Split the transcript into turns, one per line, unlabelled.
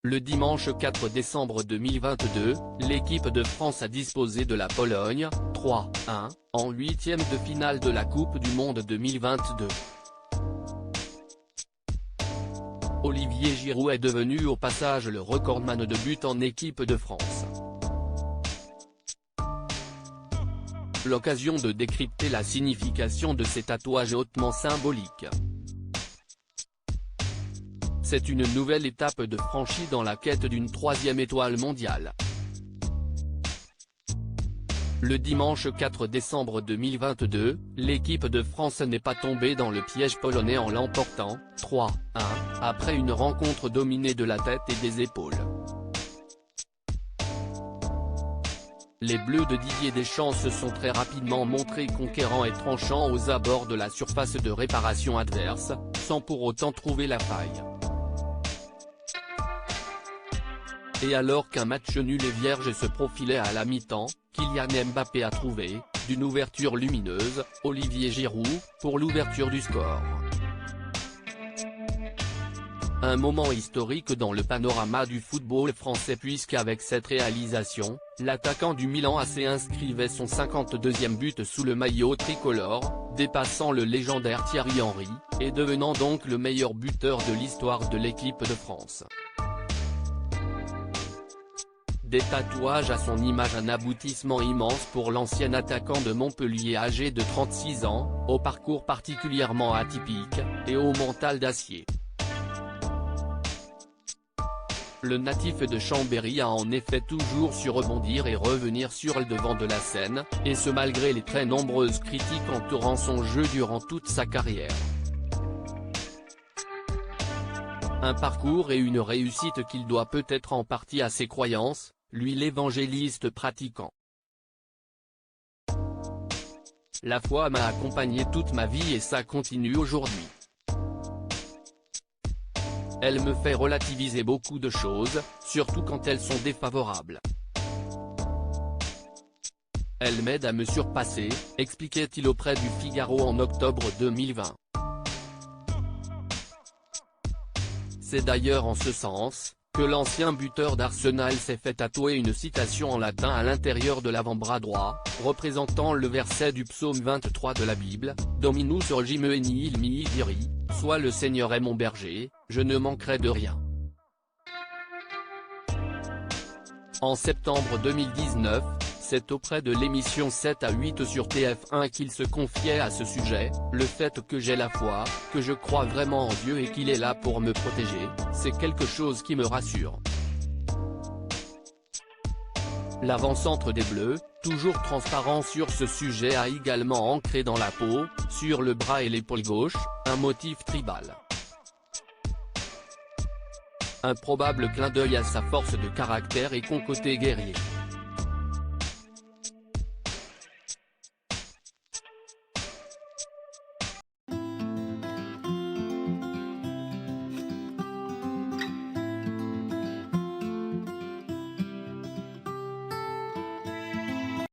Le dimanche 4 décembre 2022, l'équipe de France a disposé de la Pologne, 3-1, en huitième de finale de la Coupe du Monde 2022. Olivier Giroud est devenu au passage le recordman de buts en équipe de France. L'occasion de décrypter la signification de ces tatouages hautement symboliques. C'est une nouvelle étape de franchie dans la quête d'une troisième étoile mondiale. Le dimanche 4 décembre 2022, l'équipe de France n'est pas tombée dans le piège polonais en l'emportant, 3-1, après une rencontre dominée de la tête et des épaules. Les Bleus de Didier Deschamps se sont très rapidement montrés conquérants et tranchants aux abords de la surface de réparation adverse, sans pour autant trouver la faille. Et alors qu'un match nul et vierge se profilait à la mi-temps, Kylian Mbappé a trouvé, d'une ouverture lumineuse, Olivier Giroud, pour l'ouverture du score. Un moment historique dans le panorama du football français puisqu'avec cette réalisation, l'attaquant du Milan AC inscrivait son 52e but sous le maillot tricolore, dépassant le légendaire Thierry Henry, et devenant donc le meilleur buteur de l'histoire de l'équipe de France. Des tatouages à son image, un aboutissement immense pour l'ancien attaquant de Montpellier âgé de 36 ans, au parcours particulièrement atypique, et au mental d'acier. Le natif de Chambéry a en effet toujours su rebondir et revenir sur le devant de la scène, et ce malgré les très nombreuses critiques entourant son jeu durant toute sa carrière. Un parcours et une réussite qu'il doit peut-être en partie à ses croyances, lui l'évangéliste pratiquant. La foi m'a accompagné toute ma vie et ça continue aujourd'hui. Elle me fait relativiser beaucoup de choses, surtout quand elles sont défavorables. Elle m'aide à me surpasser, expliquait-il auprès du Figaro en octobre 2020. C'est d'ailleurs en ce sens que l'ancien buteur d'Arsenal s'est fait tatouer une citation en latin à l'intérieur de l'avant-bras droit, représentant le verset du psaume 23 de la Bible, Dominus regime nihil mihi diri, soit le Seigneur est mon berger, je ne manquerai de rien. En septembre 2019, c'est auprès de l'émission 7 à 8 sur TF1 qu'il se confiait à ce sujet, le fait que j'ai la foi, que je crois vraiment en Dieu et qu'il est là pour me protéger, c'est quelque chose qui me rassure. L'avant-centre des Bleus, toujours transparent sur ce sujet, a également ancré dans la peau, sur le bras et l'épaule gauche, un motif tribal. Un probable clin d'œil à sa force de caractère et son côté guerrier.